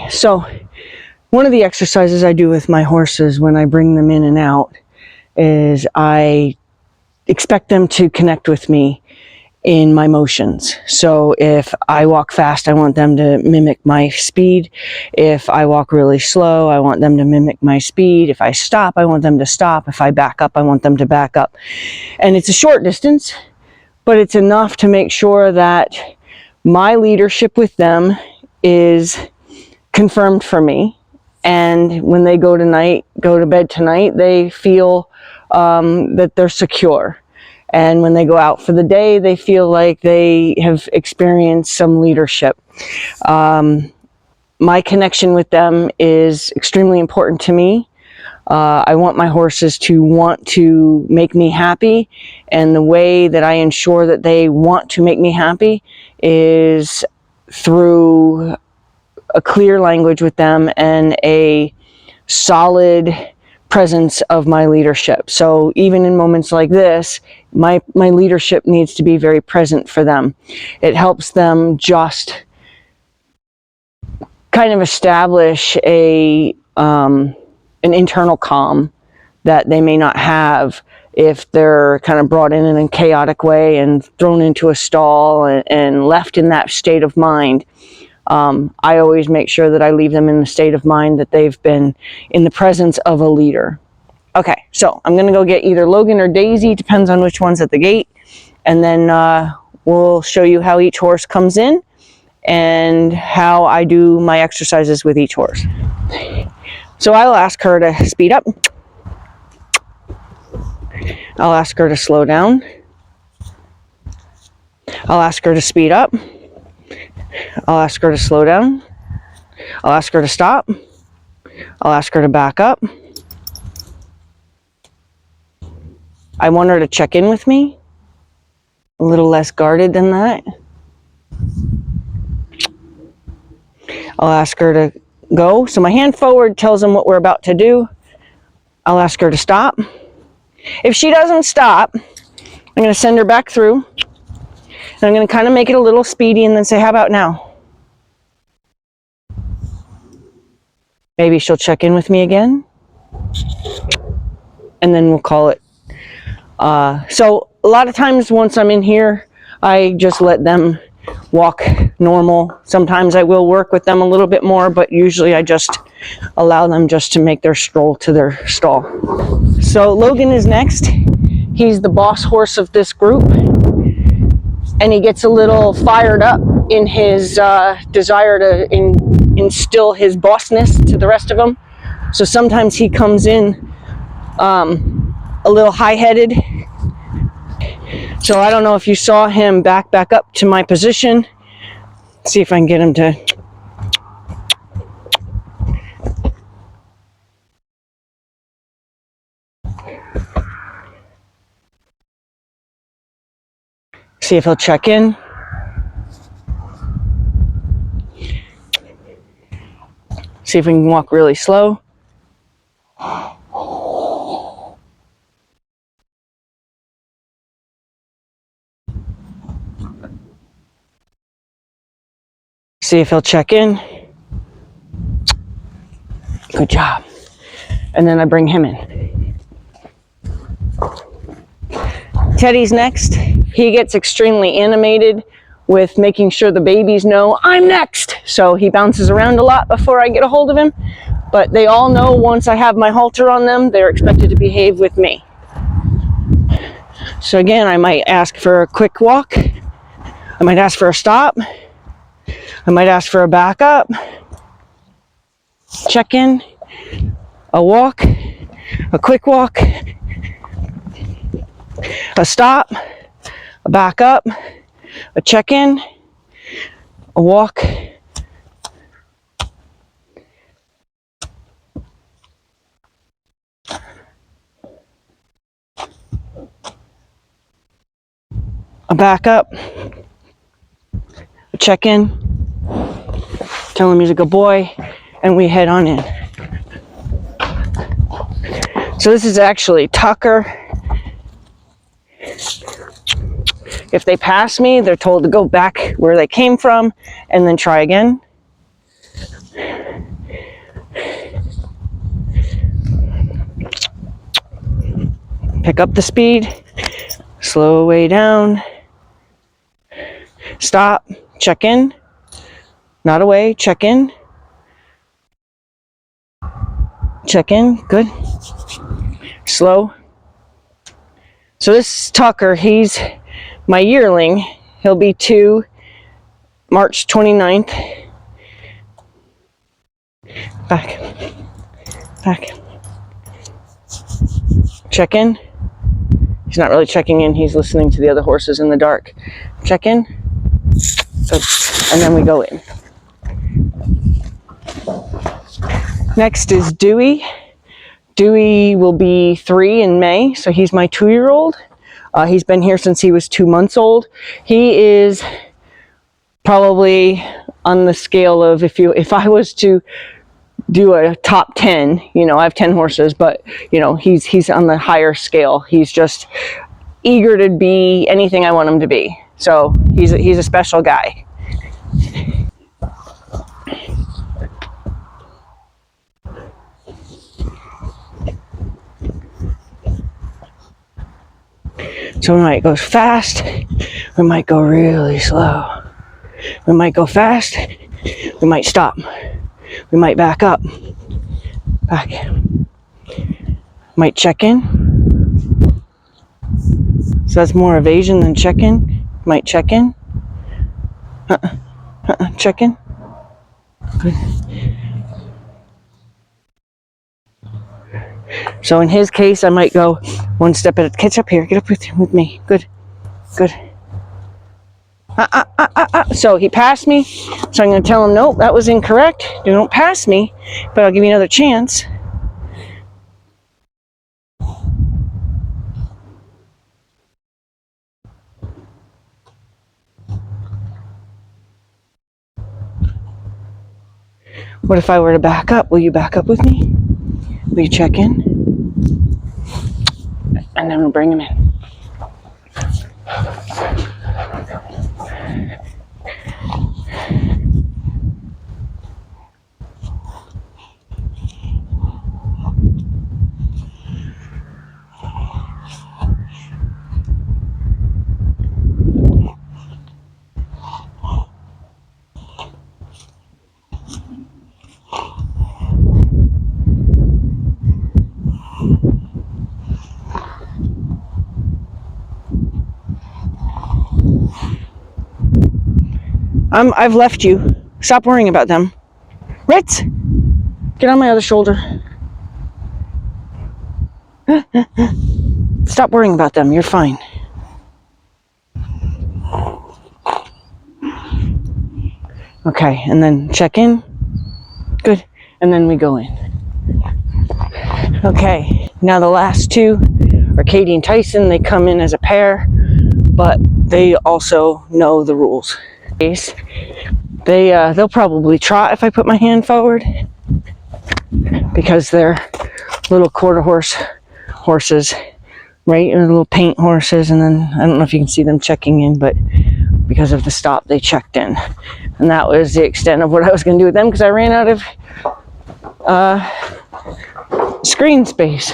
so one of the exercises I do with my horses when I bring them in and out is I expect them to connect with me in my motions. So if I walk fast, I want them to mimic my speed. If I walk really slow, I want them to mimic my speed. If I stop, I want them to stop. If I back up, I want them to back up. And it's a short distance, but it's enough to make sure that my leadership with them is confirmed for me. And when they go to bed tonight, they feel that they're secure. And when they go out for the day, they feel like they have experienced some leadership. My connection with them is extremely important to me. I want my horses to want to make me happy. And the way that I ensure that they want to make me happy is through a clear language with them and a solid presence of my leadership. So even in moments like this, my leadership needs to be very present for them. It helps them just kind of establish an internal calm that they may not have if they're kind of brought in a chaotic way and thrown into a stall and left in that state of mind. I always make sure that I leave them in the state of mind that they've been in the presence of a leader. Okay, so I'm going to go get either Logan or Daisy, depends on which one's at the gate, and then we'll show you how each horse comes in and how I do my exercises with each horse. So I'll ask her to speed up. I'll ask her to slow down. I'll ask her to speed up. I'll ask her to slow down. I'll ask her to stop. I'll ask her to back up. I want her to check in with me. A little less guarded than that. I'll ask her to go. So my hand forward tells them what we're about to do. I'll ask her to stop. If she doesn't stop, I'm going to send her back through. And I'm going to kind of make it a little speedy and then say, how about now? Maybe she'll check in with me again. And then we'll call it. So a lot of times once I'm in here, I just let them walk normal. Sometimes I will work with them a little bit more, but usually I just allow them just to make their stroll to their stall. So Logan is next. He's the boss horse of this group. And he gets a little fired up in his desire to instill his bossness to the rest of them. So sometimes he comes in a little high-headed. So I don't know if you saw him back up to my position. See if I can get him to. See if he'll check in. See if we can walk really slow. See if he'll check in. Good job. And then I bring him in. Teddy's next. He gets extremely animated with making sure the babies know I'm next. So he bounces around a lot before I get a hold of him. But they all know once I have my halter on them, they're expected to behave with me. So again, I might ask for a quick walk. I might ask for a stop. I might ask for a backup. Check in. A walk. A quick walk. A stop. A backup. A check in. A walk. A backup. A check in. Tell him he's a good boy, and we head on in. So this is actually Tucker. If they pass me, they're told to go back where they came from and then try again. Pick up the speed, slow way down, stop, check in, not away, check in, good, slow. So this Tucker, he's my yearling. He'll be 2 March 29th. Back, check in. He's not really checking in, he's listening to the other horses in the dark. Check in, good, and then we go in. Next is Dewey. Dewey will be 3 in May, so he's my 2-year-old. He's been here since he was 2 months old. He is probably on the scale of, if I was to do a top 10, I have 10 horses, but he's on the higher scale. He's just eager to be anything I want him to be. So he's a special guy. So we might go fast, we might go really slow. We might go fast, we might stop. We might back up. Back. Might check in. So that's more evasion than check in. Might check in. Check in. Good. So in his case, I might go 1 step at a catch up here. Get up with me. Good. So he passed me. So I'm going to tell him, nope, that was incorrect. You don't pass me, but I'll give you another chance. What if I were to back up? Will you back up with me? Will you check in? And then we'll bring him in. I've left you. Stop worrying about them. Ritz! Get on my other shoulder. Stop worrying about them. You're fine. Okay, and then check in. Good. And then we go in. Okay, now the last 2 are Katie and Tyson. They come in as a pair, but they also know the rules. They'll probably trot if I put my hand forward, because they're little quarter horses, right? Or little paint horses, and then I don't know if you can see them checking in, but because of the stop, they checked in, and that was the extent of what I was going to do with them, because I ran out of screen space.